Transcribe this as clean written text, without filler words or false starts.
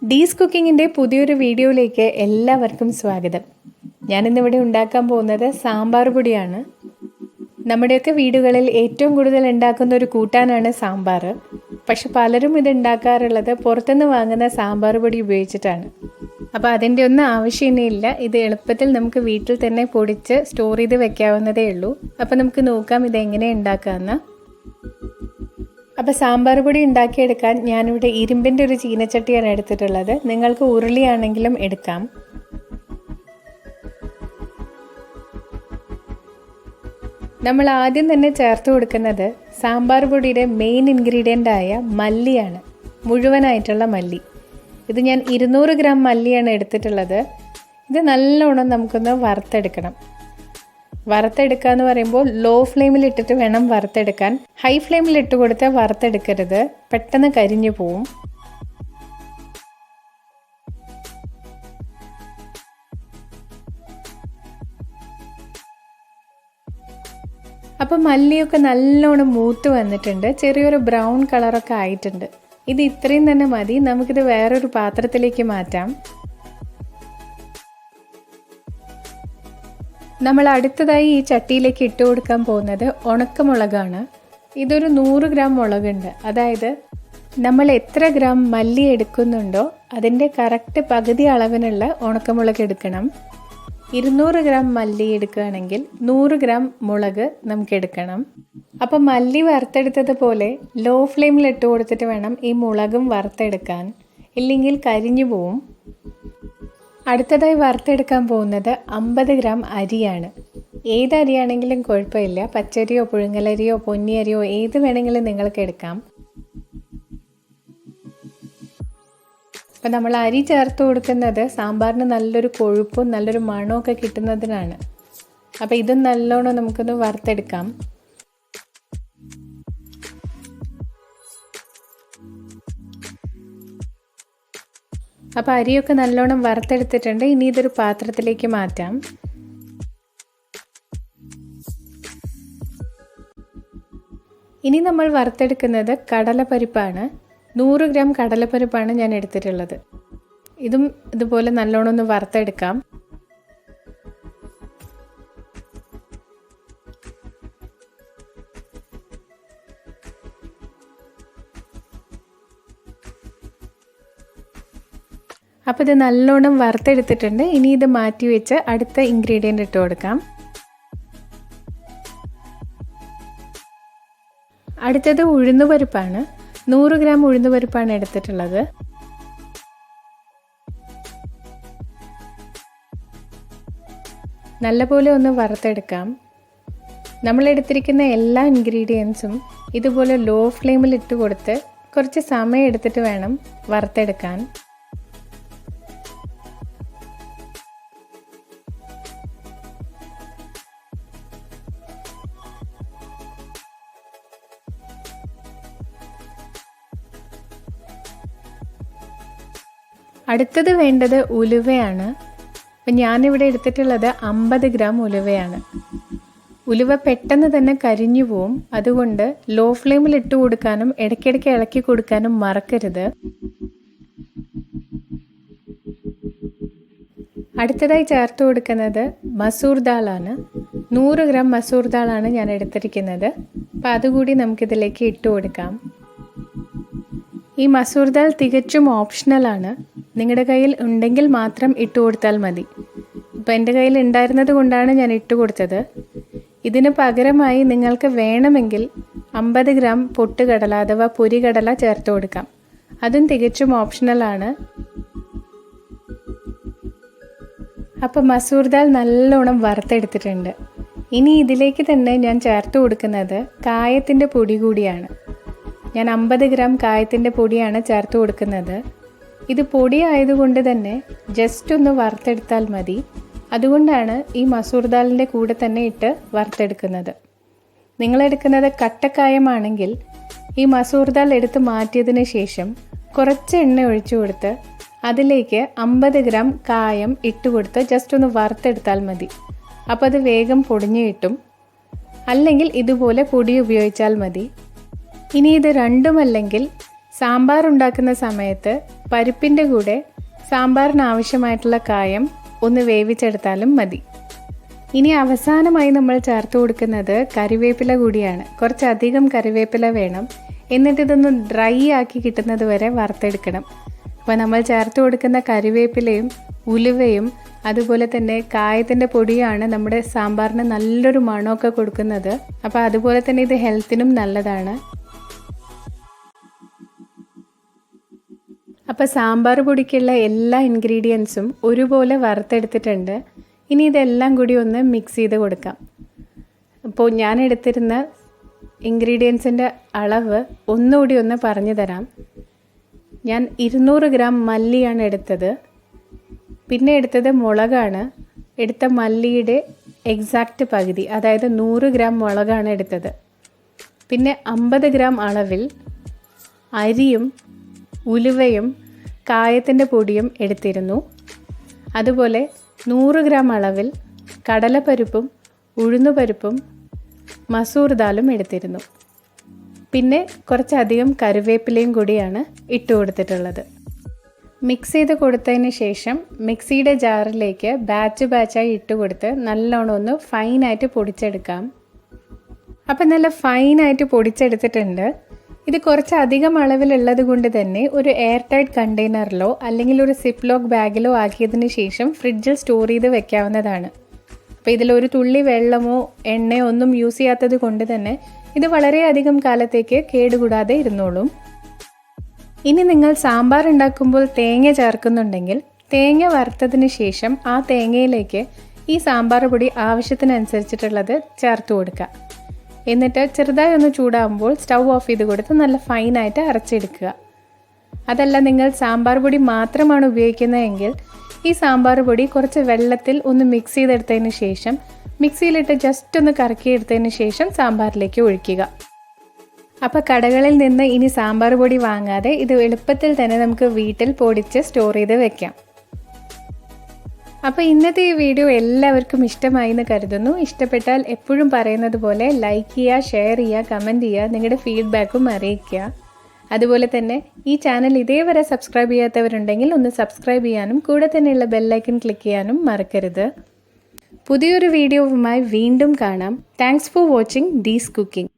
ഡീസ് കുക്കിങ്ങിൻ്റെ പുതിയൊരു വീഡിയോയിലേക്ക് എല്ലാവർക്കും സ്വാഗതം. ഞാനിന്നിവിടെ ഉണ്ടാക്കാൻ പോകുന്നത് സാമ്പാർ പൊടിയാണ്. നമ്മുടെയൊക്കെ വീടുകളിൽ ഏറ്റവും കൂടുതൽ ഉണ്ടാക്കുന്ന ഒരു കൂട്ടാനാണ് സാമ്പാർ. പക്ഷെ പലരും ഇത് ഉണ്ടാക്കാറുള്ളത് പുറത്തുനിന്ന് വാങ്ങുന്ന സാമ്പാർ പൊടി ഉപയോഗിച്ചിട്ടാണ്. അപ്പോൾ അതിൻ്റെ ഒന്നും ആവശ്യമൊന്നുമില്ല. ഇത് എളുപ്പത്തിൽ നമുക്ക് വീട്ടിൽ തന്നെ പൊടിച്ച് സ്റ്റോർ ചെയ്ത് വെക്കാവുന്നതേ ഉള്ളൂ. അപ്പോൾ നമുക്ക് നോക്കാം ഇതെങ്ങനെ ഉണ്ടാക്കാമെന്ന്. അപ്പോൾ സാമ്പാർ പൊടി ഉണ്ടാക്കിയെടുക്കാൻ ഞാനിവിടെ ഇരുമ്പിൻ്റെ ഒരു ചീനച്ചട്ടിയാണ് എടുത്തിട്ടുള്ളത്. നിങ്ങൾക്ക് ഉരുളിയാണെങ്കിലും എടുക്കാം. നമ്മൾ ആദ്യം തന്നെ ചേർത്ത് കൊടുക്കുന്നത് സാമ്പാർ പൊടിയുടെ മെയിൻ ഇൻഗ്രീഡിയൻ്റ് ആയ മല്ലിയാണ്. മുഴുവനായിട്ടുള്ള മല്ലി. ഇത് ഞാൻ 200 ഗ്രാം മല്ലിയാണ് എടുത്തിട്ടുള്ളത്. ഇത് നല്ലോണം നമുക്കൊന്ന് വറുത്തെടുക്കണം. വറുത്തെടുക്കുക എന്ന് പറയുമ്പോൾ ലോ ഫ്ലെയിമിൽ ഇട്ടിട്ട് വേണം വറുത്തെടുക്കാൻ. ഹൈ ഫ്ലെയിമിൽ ഇട്ട് കൊടുത്ത് വറുത്തെടുക്കരുത്, പെട്ടെന്ന് കരിഞ്ഞു പോവും. അപ്പം മല്ലിയൊക്കെ നല്ലോണം മൂത്ത് വന്നിട്ടുണ്ട്. ചെറിയൊരു ബ്രൗൺ കളറൊക്കെ ആയിട്ടുണ്ട്. ഇത് ഇത്രയും തന്നെ മതി. നമുക്കിത് വേറൊരു പാത്രത്തിലേക്ക് മാറ്റാം. നമ്മൾ അടുത്തതായി ഈ ചട്ടിയിലേക്ക് ഇട്ട് കൊടുക്കാൻ പോകുന്നത് ഉണക്കമുളകാണ്. ഇതൊരു 100 ഗ്രാം മുളകുണ്ട്. അതായത് നമ്മൾ എത്ര ഗ്രാം മല്ലി എടുക്കുന്നുണ്ടോ അതിൻ്റെ കറക്റ്റ് പകുതി അളവിനുള്ള ഉണക്കമുളക് എടുക്കണം. 200 ഗ്രാം മല്ലി എടുക്കുകയാണെങ്കിൽ 100 ഗ്രാം മുളക് നമുക്ക് എടുക്കണം. അപ്പോൾ മല്ലി വറുത്തെടുത്തതുപോലെ ലോ ഫ്ലെയിമിൽ ഇട്ട് കൊടുത്തിട്ട് വേണം ഈ മുളകും വറുത്തെടുക്കാൻ, ഇല്ലെങ്കിൽ കരിഞ്ഞു പോവും. അടുത്തതായി വറുത്തെടുക്കാൻ പോകുന്നത് 50 ഗ്രാം അരിയാണ്. ഏത് അരിയാണെങ്കിലും കുഴപ്പമില്ല. പച്ചരിയോ പുഴുങ്ങലരിയോ പൊന്നിയരിയോ ഏത് വേണമെങ്കിലും നിങ്ങൾക്ക് എടുക്കാം. അപ്പം നമ്മൾ അരി ചേർത്ത് കൊടുക്കുന്നത് സാമ്പാറിന് നല്ലൊരു കൊഴുപ്പും നല്ലൊരു മണമൊക്കെ കിട്ടുന്നതിനാണ്. അപ്പോൾ ഇതും നല്ലോണം നമുക്കൊന്ന് വറുത്തെടുക്കാം. അപ്പോൾ അരിയൊക്കെ നല്ലോണം വറുത്തെടുത്തിട്ടുണ്ട്. ഇനി ഇതൊരു പാത്രത്തിലേക്ക് മാറ്റാം. ഇനി നമ്മൾ വറുത്തെടുക്കുന്നത് കടലപ്പരിപ്പാണ്. 100 ഗ്രാം കടലപ്പരിപ്പാണ് ഞാൻ എടുത്തിട്ടുള്ളത്. ഇതും ഇതുപോലെ നല്ലോണം ഒന്ന് വറുത്തെടുക്കാം. അപ്പോൾ ഇത് നല്ലോണം വറുത്തെടുത്തിട്ടുണ്ട്. ഇനി ഇത് മാറ്റി വെച്ച് അടുത്ത ഇൻഗ്രീഡിയൻ്റ് ഇട്ട് കൊടുക്കാം. അടുത്തത് ഉഴുന്നുപരിപ്പാണ്. 100 ഗ്രാം ഉഴുന്നുപരിപ്പാണ് എടുത്തിട്ടുള്ളത്. നല്ലപോലെ ഒന്ന് വറുത്തെടുക്കാം. നമ്മൾ എടുത്തിരിക്കുന്ന എല്ലാ ഇൻഗ്രീഡിയൻസും ഇതുപോലെ ലോ ഫ്ലെയിമിൽ ഇട്ട് കൊടുത്ത് കുറച്ച് സമയം എടുത്തിട്ട് വേണം വറുത്തെടുക്കാൻ. അടുത്തത് വേണ്ടത് ഉലുവയാണ്. അപ്പം ഞാനിവിടെ എടുത്തിട്ടുള്ളത് 50 ഗ്രാം ഉലുവയാണ്. ഉലുവ പെട്ടെന്ന് തന്നെ കരിഞ്ഞു പോവും. അതുകൊണ്ട് ലോ ഫ്ലെയിമിൽ ഇട്ട് കൊടുക്കാനും ഇടയ്ക്കിടയ്ക്ക് ഇളക്കി കൊടുക്കാനും മറക്കരുത്. അടുത്തതായി ചേർത്ത് കൊടുക്കുന്നത് മസൂർ ദാളാണ്. 100 ഗ്രാം മസൂർ ദാളാണ് ഞാൻ എടുത്തിരിക്കുന്നത്. അപ്പോൾ അതുകൂടി നമുക്കിതിലേക്ക് ഇട്ട് കൊടുക്കാം. ഈ മസൂർ ദാൽ തികച്ചും ഓപ്ഷണലാണ്. നിങ്ങളുടെ കയ്യിൽ ഉണ്ടെങ്കിൽ മാത്രം ഇട്ട് കൊടുത്താൽ മതി. ഇപ്പോൾ എൻ്റെ കയ്യിൽ ഉണ്ടായിരുന്നത് കൊണ്ടാണ് ഞാൻ ഇട്ട് കൊടുത്തത്. ഇതിന് പകരമായി നിങ്ങൾക്ക് വേണമെങ്കിൽ 50 ഗ്രാം പൊട്ടുകടല അഥവാ പൊരികടല ചേർത്ത് കൊടുക്കാം. അതും തികച്ചും ഓപ്ഷണലാണ്. അപ്പോൾ മസൂർ ദാൽ നല്ലോണം വറുത്തെടുത്തിട്ടുണ്ട്. ഇനി ഇതിലേക്ക് തന്നെ ഞാൻ ചേർത്ത് കൊടുക്കുന്നത് കായത്തിൻ്റെ പൊടി കൂടിയാണ്. ഞാൻ 50 ഗ്രാം കായത്തിൻ്റെ പൊടിയാണ് ചേർത്ത് കൊടുക്കുന്നത്. ഇത് പൊടി ആയതുകൊണ്ട് തന്നെ ജസ്റ്റ് ഒന്ന് വറുത്തെടുത്താൽ മതി. അതുകൊണ്ടാണ് ഈ മസൂർ ദാലിൻ്റെ കൂടെ തന്നെ ഇട്ട് വറുത്തെടുക്കുന്നത്. നിങ്ങളെടുക്കുന്നത് കട്ടക്കായമാണെങ്കിൽ ഈ മസൂർ ദാൽ എടുത്ത് മാറ്റിയതിന് ശേഷം കുറച്ച് എണ്ണ ഒഴിച്ചു കൊടുത്ത് അതിലേക്ക് 50 ഗ്രാം കായം ഇട്ട് കൊടുത്ത് ജസ്റ്റ് ഒന്ന് വറുത്തെടുത്താൽ മതി. അപ്പോൾ അത് വേഗം പൊടിഞ്ഞു കിട്ടും. അല്ലെങ്കിൽ ഇതുപോലെ പൊടി ഉപയോഗിച്ചാൽ മതി. ഇനി ഇത് രണ്ടുമല്ലെങ്കിൽ സാമ്പാർ ഉണ്ടാക്കുന്ന സമയത്ത് പരിപ്പിൻ്റെ കൂടെ സാമ്പാറിന് ആവശ്യമായിട്ടുള്ള കായം ഒന്ന് വേവിച്ചെടുത്താലും മതി. ഇനി അവസാനമായി നമ്മൾ ചേർത്ത് കൊടുക്കുന്നത് കറിവേപ്പില കൂടിയാണ്. കുറച്ചധികം കറിവേപ്പില വേണം. എന്നിട്ട് ഇതൊന്ന് ഡ്രൈ ആക്കി കിട്ടുന്നത് വരെ വറുത്തെടുക്കണം. അപ്പോൾ നമ്മൾ ചേർത്ത് കൊടുക്കുന്ന കറിവേപ്പിലയും ഉലുവയും അതുപോലെ തന്നെ കായത്തിൻ്റെ പൊടിയാണ് നമ്മുടെ സാമ്പാറിന് നല്ലൊരു മണമൊക്കെ കൊടുക്കുന്നത്. അപ്പോൾ അതുപോലെ തന്നെ ഇത് ഹെൽത്തിനും നല്ലതാണ്. അപ്പോൾ സാമ്പാർ പൊടിക്കുള്ള എല്ലാ ഇൻഗ്രീഡിയൻസും ഒരുപോലെ വറുത്തെടുത്തിട്ടുണ്ട്. ഇനി ഇതെല്ലാം കൂടി ഒന്ന് മിക്സ് ചെയ്ത് കൊടുക്കാം. അപ്പോൾ ഞാൻ എടുത്തിരുന്ന ഇൻഗ്രീഡിയൻസിൻ്റെ അളവ് ഒന്നുകൂടി ഒന്ന് പറഞ്ഞു തരാം. ഞാൻ 200 ഗ്രാം മല്ലിയാണ് എടുത്തത്. പിന്നെ എടുത്തത് മുളകാണ്. എടുത്ത മല്ലിയുടെ എക്സാക്റ്റ് പകുതി, അതായത് 100 ഗ്രാം മുളകാണ് എടുത്തത്. പിന്നെ 50 ഗ്രാം അളവിൽ അരിയും ഉലുവയും കായത്തിൻ്റെ പൊടിയും എടുത്തിരുന്നു. അതുപോലെ 100 ഗ്രാം അളവിൽ കടലപ്പരിപ്പും ഉഴുന്നുപരിപ്പും മസൂർ ദാലും എടുത്തിരുന്നു. പിന്നെ കുറച്ചധികം കറിവേപ്പിലയും കൂടിയാണ് ഇട്ട് കൊടുത്തിട്ടുള്ളത്. മിക്സ് ചെയ്ത് കൊടുത്തതിന് ശേഷം മിക്സിയുടെ ജാറിലേക്ക് ബാച്ചായി ഇട്ട് കൊടുത്ത് നല്ലോണം ഒന്ന് ഫൈനായിട്ട് പൊടിച്ചെടുക്കാം. അപ്പം നല്ല ഫൈനായിട്ട് പൊടിച്ചെടുത്തിട്ടുണ്ട്. ഇത് കുറച്ചധികം അളവിലുള്ളത് കൊണ്ട് തന്നെ ഒരു എയർ ടൈറ്റ് കണ്ടെയ്നറിലോ അല്ലെങ്കിൽ ഒരു സിപ്ലോക്ക് ബാഗിലോ ആക്കിയതിന് ശേഷം ഫ്രിഡ്ജിൽ സ്റ്റോർ ചെയ്ത് വെക്കാവുന്നതാണ്. അപ്പോൾ ഇതിലൊരു തുള്ളി വെള്ളമോ എണ്ണയോ ഒന്നും യൂസ് ചെയ്യാത്തത് കൊണ്ട് തന്നെ ഇത് വളരെയധികം കാലത്തേക്ക് കേടുകൂടാതെ ഇരുന്നോളും. ഇനി നിങ്ങൾ സാമ്പാർ ഉണ്ടാക്കുമ്പോൾ തേങ്ങ ചേർക്കുന്നുണ്ടെങ്കിൽ തേങ്ങ വറുത്തതിന് ശേഷം ആ തേങ്ങയിലേക്ക് ഈ സാമ്പാർ പൊടി ആവശ്യത്തിനനുസരിച്ചിട്ടുള്ളത് ചേർത്ത് കൊടുക്കുക. എന്നിട്ട് ചെറുതായി ഒന്ന് ചൂടാകുമ്പോൾ സ്റ്റൗ ഓഫ് ചെയ്ത് കൊടുത്ത് നല്ല ഫൈനായിട്ട് അരച്ചെടുക്കുക. അതല്ല നിങ്ങൾ സാമ്പാർ പൊടി മാത്രമാണ് ഉപയോഗിക്കുന്നതെങ്കിൽ ഈ സാമ്പാർ പൊടി കുറച്ച് വെള്ളത്തിൽ ഒന്ന് മിക്സ് ചെയ്തെടുത്തതിന് ശേഷം മിക്സിയിലിട്ട് ജസ്റ്റ് ഒന്ന് കറക്കിയെടുത്തതിന് ശേഷം സാമ്പാറിലേക്ക് ഒഴിക്കുക. അപ്പോൾ കടകളിൽ നിന്ന് ഇനി സാമ്പാർ പൊടി വാങ്ങാതെ ഇത് എളുപ്പത്തിൽ തന്നെ നമുക്ക് വീട്ടിൽ പൊടിച്ച് സ്റ്റോർ ചെയ്ത് വെക്കാം. അപ്പോൾ ഇന്നത്തെ ഈ വീഡിയോ എല്ലാവർക്കും ഇഷ്ടമായി എന്ന് കരുതുന്നു. ഇഷ്ടപ്പെട്ടാൽ എപ്പോഴും പറയുന്നത് പോലെ ലൈക്ക് ചെയ്യുക, ഷെയർ ചെയ്യുക, കമൻറ്റ് ചെയ്യുക, നിങ്ങളുടെ ഫീഡ്ബാക്കും അറിയിക്കുക. അതുപോലെ തന്നെ ഈ ചാനൽ ഇതേവരെ സബ്സ്ക്രൈബ് ചെയ്യാത്തവരുണ്ടെങ്കിൽ ഒന്ന് സബ്സ്ക്രൈബ് ചെയ്യാനും കൂടെ തന്നെയുള്ള ബെല്ലൈക്കൺ ക്ലിക്ക് ചെയ്യാനും മറക്കരുത്. പുതിയൊരു വീഡിയോവുമായി വീണ്ടും കാണാം. Thanks for watching these cooking.